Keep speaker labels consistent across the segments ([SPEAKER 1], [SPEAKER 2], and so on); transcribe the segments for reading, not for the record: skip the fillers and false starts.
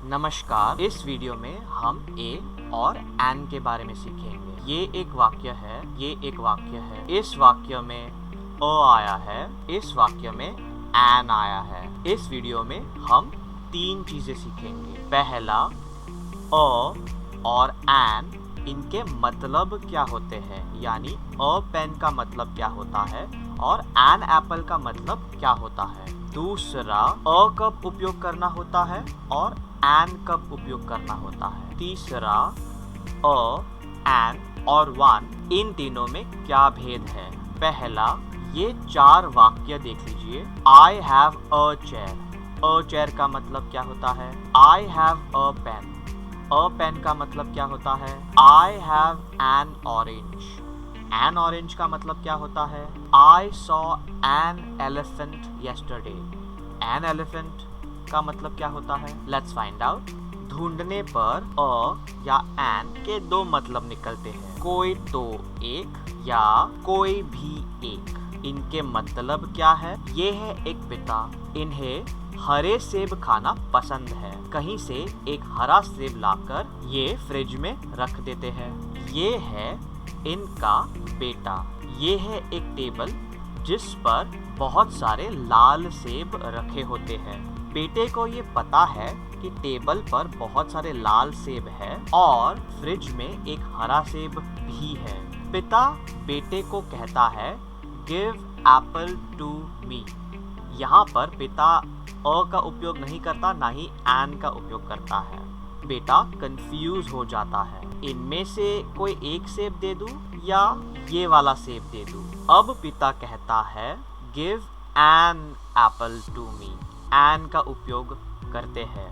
[SPEAKER 1] नमस्कार। इस वीडियो में हम ए और एन के बारे में सीखेंगे। ये एक वाक्य है, इस वाक्य में अ आया है, इस वाक्य में एन आया है। इस वीडियो में हम 3 चीजें सीखेंगे। पहला, अ और एन इनके मतलब क्या होते हैं, यानी अ पेन का मतलब क्या होता है और एन एप्पल का मतलब क्या होता है। दूसरा, अ कब उपयोग करना होता है और एन कब उपयोग करना होता है। तीसरा, अ, एन और वन इन तीनों में क्या भेद है। पहला, ये 4 वाक्य देख लीजिए। I have a chair. A chair का मतलब क्या होता है। I have a pen. A pen का मतलब क्या होता है। I have an orange. An orange का मतलब क्या होता है। I saw an elephant yesterday. An elephant का मतलब क्या होता है। Let's find out. ढूंढने पर अ या एन के 2 मतलब निकलते हैं, कोई तो एक या कोई भी एक। इनके मतलब क्या है। ये है एक पिता, इन्हें हरे सेब खाना पसंद है। कहीं से एक हरा सेब लाकर ये फ्रिज में रख देते हैं। ये है इनका बेटा। ये है एक टेबल जिस पर बहुत सारे लाल सेब रखे होते हैं। बेटे को ये पता है कि टेबल पर बहुत सारे लाल सेब है और फ्रिज में एक हरा सेब भी है। पिता बेटे को कहता है, गिव एप्पल टू मी। यहाँ पर पिता अ का उपयोग नहीं करता, ना ही एन का उपयोग करता है। बेटा कंफ्यूज हो जाता है, इनमें से कोई एक सेब दे दूं या ये वाला सेब दे दूं। अब पिता कहता है, give an apple to me. An का उपयोग करते हैं।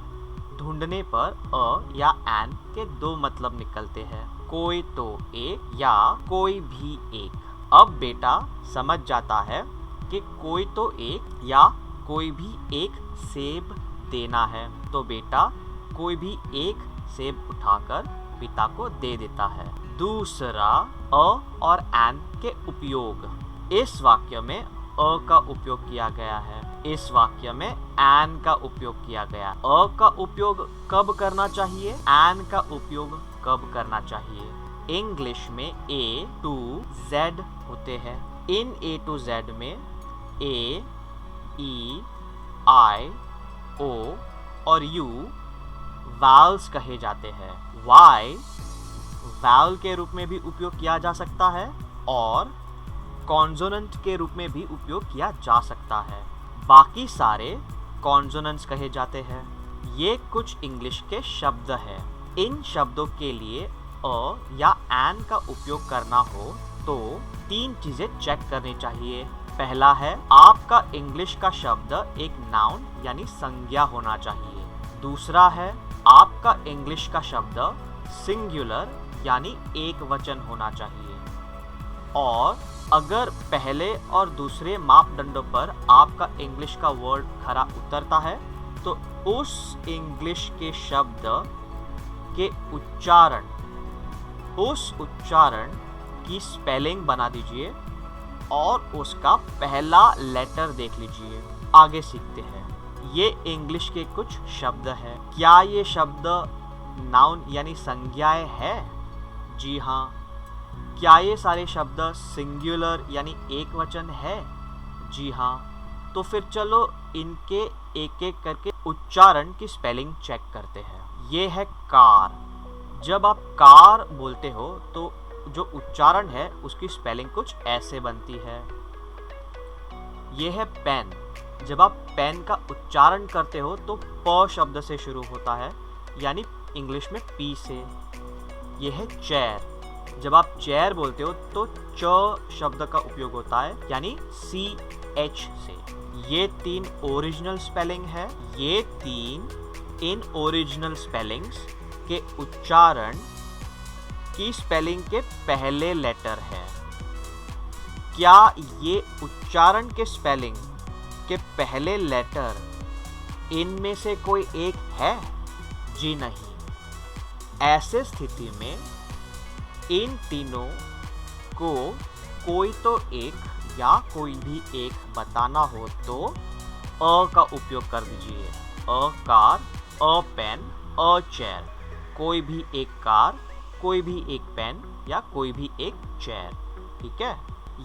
[SPEAKER 1] ढूंढने पर अ या एन के 2 मतलब निकलते हैं, कोई तो एक या कोई भी एक। अब बेटा समझ जाता है कि कोई तो एक या कोई भी एक सेब देना है, तो बेटा कोई भी एक सेब उठाकर पिता को दे देता है। दूसरा, अ और एन के उपयोग। इस वाक्य में अ का उपयोग किया गया है, इस वाक्य में एन का उपयोग किया गया। अ का उपयोग कब करना चाहिए, एन का उपयोग कब करना चाहिए। इंग्लिश में ए टू जेड होते हैं। इन ए टू जेड में ए, ई, आई, ओ और यू वावल्स कहे जाते हैं। वाई वावल के रूप में भी उपयोग किया जा सकता है और कॉन्सोनेंट के रूप में भी उपयोग किया जा सकता है। बाकी सारे कॉन्सोनेंट्स कहे जाते हैं। ये कुछ इंग्लिश के शब्द हैं। इन शब्दों के लिए अ या एन का उपयोग करना हो तो 3 चीजें चेक करनी चाहिए। पहला है, आपका इंग्लिश का शब्द एक नाउन यानी संज्ञा होना चाहिए। दूसरा है, आपका इंग्लिश का शब्द सिंगुलर यानी एक वचन होना चाहिए। और अगर पहले और दूसरे मापदंडों पर आपका इंग्लिश का वर्ड खरा उतरता है तो उस इंग्लिश के शब्द के उच्चारण की स्पेलिंग बना दीजिए और उसका पहला लेटर देख लीजिए। आगे सीखते हैं। ये इंग्लिश के कुछ शब्द हैं। क्या ये शब्द नाउन यानी संज्ञाएं है? जी हाँ। क्या ये सारे शब्द सिंगुलर यानी एक वचन है? जी हाँ। तो फिर चलो इनके एक एक करके उच्चारण की स्पेलिंग चेक करते हैं। ये है कार। जब आप कार बोलते हो तो जो उच्चारण है उसकी स्पेलिंग कुछ ऐसे बनती है। ये है पेन। जब आप पेन का उच्चारण करते हो तो प शब्द से शुरू होता है, यानी इंग्लिश में पी से। ये है चेयर। जब आप चेयर बोलते हो तो च शब्द का उपयोग होता है, यानी CH से। ये 3 ओरिजिनल स्पेलिंग है। ये 3 इन ओरिजिनल स्पेलिंग्स के उच्चारण की स्पेलिंग के पहले लेटर है। क्या ये उच्चारण के स्पेलिंग के पहले लेटर इनमें से कोई एक है? जी नहीं। ऐसे स्थिति में इन तीनों को कोई तो एक या कोई भी एक बताना हो तो अ का उपयोग कर दीजिए। A car, a pen, a chair, कोई भी एक कार, कोई भी एक पेन या कोई भी एक चेयर। ठीक है,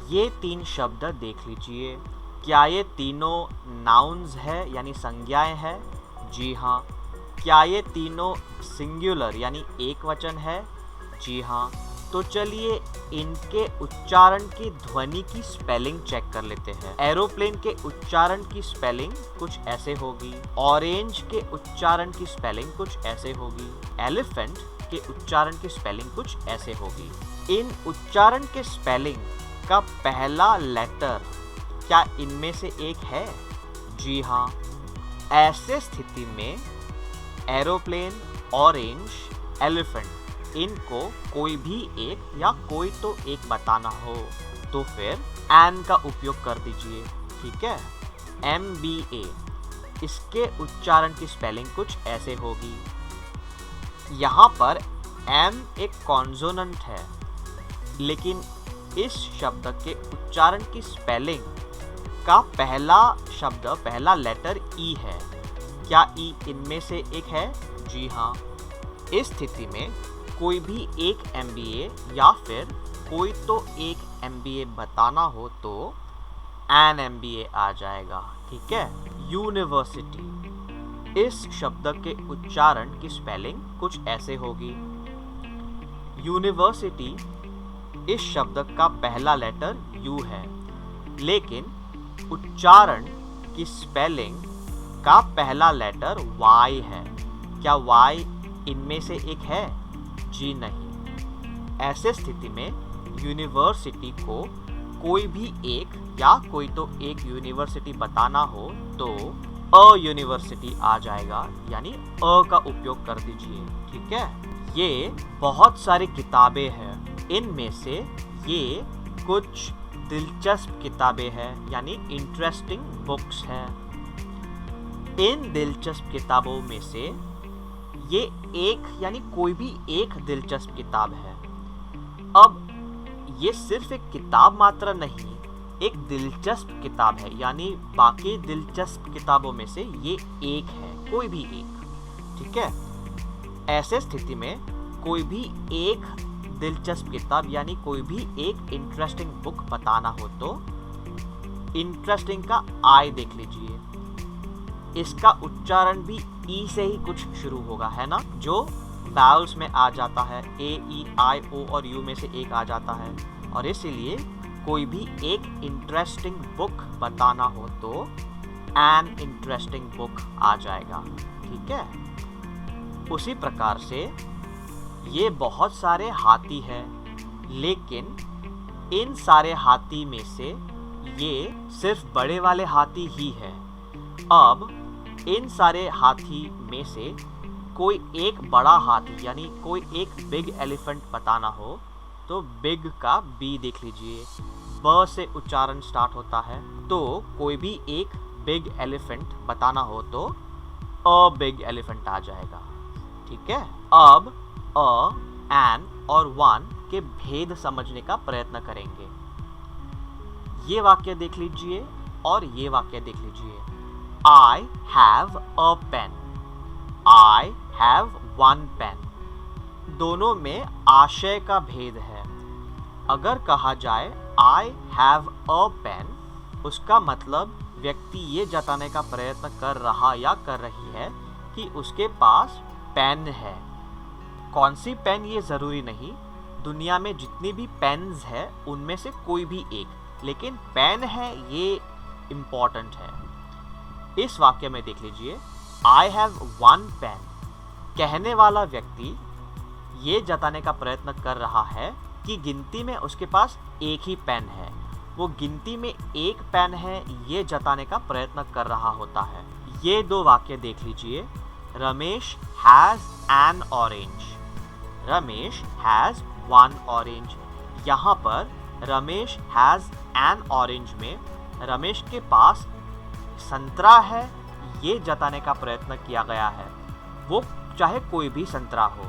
[SPEAKER 1] ये 3 शब्द देख लीजिए। क्या ये तीनों नाउन्स है यानी संज्ञाएं हैं? जी हाँ। क्या ये तीनों सिंगुलर यानी एक वचन है? जी हाँ। तो चलिए इनके उच्चारण की ध्वनि की स्पेलिंग चेक कर लेते हैं। एरोप्लेन के उच्चारण की स्पेलिंग कुछ ऐसे होगी, ऑरेंज के उच्चारण की स्पेलिंग कुछ ऐसे होगी, एलिफेंट के उच्चारण की स्पेलिंग कुछ ऐसे होगी। इन उच्चारण के स्पेलिंग का पहला लेटर क्या इनमें से एक है? जी हाँ। ऐसे स्थिति में एरोप्लेन, ऑरेंज, एलिफेंट, इनको कोई भी एक या कोई तो एक बताना हो तो फिर एन का उपयोग कर दीजिए। ठीक है, MBA, इसके उच्चारण की स्पेलिंग कुछ ऐसे होगी। यहाँ पर M एक कॉन्सोनेंट है, लेकिन इस शब्द के उच्चारण की स्पेलिंग का पहला लेटर E है। क्या E इनमें से एक है? जी हाँ। इस स्थिति में कोई भी एक MBA या फिर कोई तो एक MBA बताना हो तो एन MBA आ जाएगा। ठीक है, यूनिवर्सिटी, इस शब्द के उच्चारण की स्पेलिंग कुछ ऐसे होगी। यूनिवर्सिटी, इस शब्द का पहला लेटर U है, लेकिन उच्चारण की स्पेलिंग का पहला लेटर Y है। क्या Y इनमें से एक है? जी नहीं। ऐसे स्थिति में यूनिवर्सिटी को कोई भी एक या कोई तो एक यूनिवर्सिटी बताना हो तो अ यूनिवर्सिटी आ जाएगा, यानी अ का उपयोग कर दीजिए। ठीक है, ये बहुत सारी किताबें हैं, इनमें से ये कुछ दिलचस्प किताबें हैं यानी इंटरेस्टिंग बुक्स हैं। इन दिलचस्प किताबों में से ये एक यानी कोई भी एक दिलचस्प किताब है। अब ये सिर्फ एक किताब मात्र नहीं, एक दिलचस्प किताब है, यानी बाकी दिलचस्प किताबों में से ये एक है, कोई भी एक। ठीक है, ऐसे स्थिति में कोई भी एक दिलचस्प किताब यानी कोई भी एक इंटरेस्टिंग बुक बताना हो तो इंटरेस्टिंग का आई देख लीजिए। इसका उच्चारण भी ई से ही कुछ शुरू होगा, है ना, जो वावल्स में आ जाता है, A-E-I-O और U में से एक आ जाता है, और इसीलिए कोई भी एक इंटरेस्टिंग बुक बताना हो तो एन इंटरेस्टिंग बुक आ जाएगा। ठीक है, उसी प्रकार से ये बहुत सारे हाथी हैं, लेकिन इन सारे हाथी में से ये सिर्फ बड़े वाले हाथी ही है। अब इन सारे हाथी में से कोई एक बड़ा हाथी यानी कोई एक बिग एलिफेंट बताना हो तो बिग का बी देख लीजिए, ब से उच्चारण स्टार्ट होता है, तो कोई भी एक बिग एलिफेंट बताना हो तो अ बिग एलिफेंट आ जाएगा। ठीक है, अब अ, एन और वन के भेद समझने का प्रयत्न करेंगे। ये वाक्य देख लीजिए और ये वाक्य देख लीजिए। I have a pen, I have one pen। दोनों में आशय का भेद है। अगर कहा जाए I have a pen, उसका मतलब व्यक्ति ये जताने का प्रयत्न कर रहा या कर रही है कि उसके पास पेन है। कौन सी पेन ये ज़रूरी नहीं, दुनिया में जितनी भी पेन्स है उनमें से कोई भी एक, लेकिन पेन है ये इम्पॉर्टेंट है। इस वाक्य में देख लीजिए, I have one pen। कहने वाला व्यक्ति ये जताने का प्रयत्न कर रहा है कि गिनती में उसके पास एक ही पेन है, वो गिनती में एक पेन है ये जताने का प्रयत्न कर रहा होता है। ये दो वाक्य देख लीजिए। Ramesh has an orange, Ramesh has one orange. यहाँ पर रमेश हैज़ एन ऑरेंज में रमेश के पास संतरा है ये जताने का प्रयत्न किया गया है, वो चाहे कोई भी संतरा हो।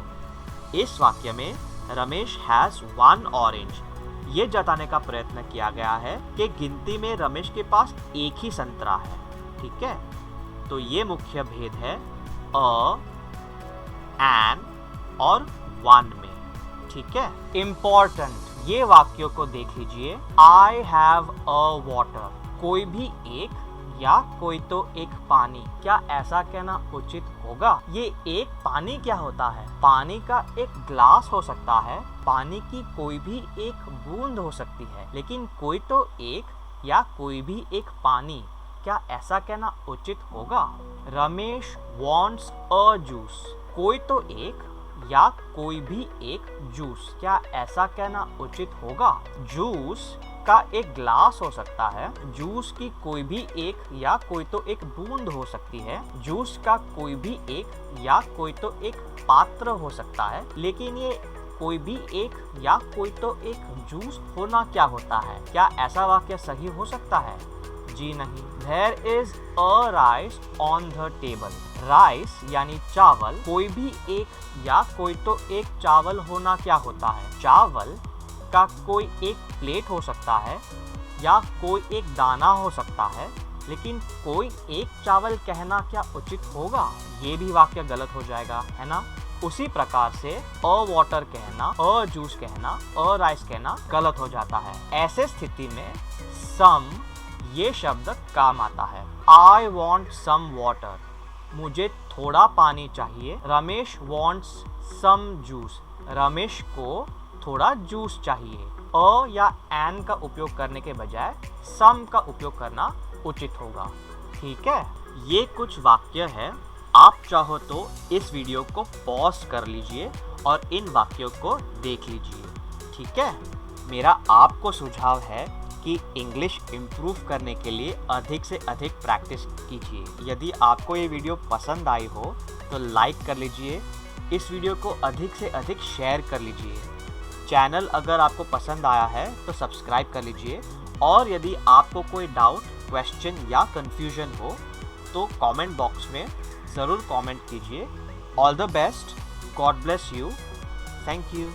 [SPEAKER 1] इस वाक्य में रमेश हैज़ वन ऑरेंज ये जताने का प्रयत्न किया गया है कि गिनती में रमेश के पास एक ही संतरा है। ठीक है, तो ये मुख्य भेद है अ एन और वन में। ठीक है, इम्पोर्टेंट ये वाक्यों को देख लीजिए। आई हैव अ वाटर, कोई भी एक या कोई तो एक पानी, क्या ऐसा कहना उचित होगा? ये एक पानी क्या होता है? पानी का एक ग्लास हो सकता है, पानी की कोई भी एक बूंद हो सकती है, लेकिन कोई तो एक या कोई भी एक पानी, क्या ऐसा कहना उचित होगा? रमेश वॉन्ट्स अ जूस, कोई तो एक या कोई भी एक जूस, क्या ऐसा कहना उचित होगा? जूस का एक ग्लास हो सकता है, जूस की कोई भी एक या कोई तो एक बूंद हो सकती है, जूस का कोई भी एक या कोई तो एक पात्र हो सकता है, लेकिन ये कोई भी एक या कोई तो एक जूस होना क्या होता है? क्या ऐसा वाक्य सही हो सकता है? जी नहीं। There is a rice on the table. Rice यानी चावल, कोई भी एक या कोई तो एक चावल होना क्या होता है? चावल का कोई एक प्लेट हो सकता है या कोई एक दाना हो सकता है, लेकिन कोई एक चावल कहना क्या उचित होगा? ये भी वाक्य गलत हो जाएगा, है ना? उसी प्रकार से अ वाटर कहना, अ जूस कहना, अ राइस कहना गलत हो जाता है। ऐसे स्थिति में सम ये शब्द काम आता है। I want some water, मुझे थोड़ा पानी चाहिए। Ramesh wants some juice, Ramesh को थोड़ा जूस चाहिए। अ या एन का उपयोग करने के बजाय सम का उपयोग करना उचित होगा। ठीक है, ये कुछ वाक्य है। आप चाहो तो इस वीडियो को पॉज कर लीजिए और इन वाक्यों को देख लीजिए। ठीक है, मेरा आपको सुझाव है कि इंग्लिश इम्प्रूव करने के लिए अधिक से अधिक प्रैक्टिस कीजिए। यदि आपको ये वीडियो पसंद आई हो तो लाइक कर लीजिए, इस वीडियो को अधिक से अधिक शेयर कर लीजिए। चैनल अगर आपको पसंद आया है तो सब्सक्राइब कर लीजिए, और यदि आपको कोई डाउट, क्वेश्चन या कंफ्यूजन हो तो कमेंट बॉक्स में ज़रूर कमेंट कीजिए। All the best, God bless you, thank you.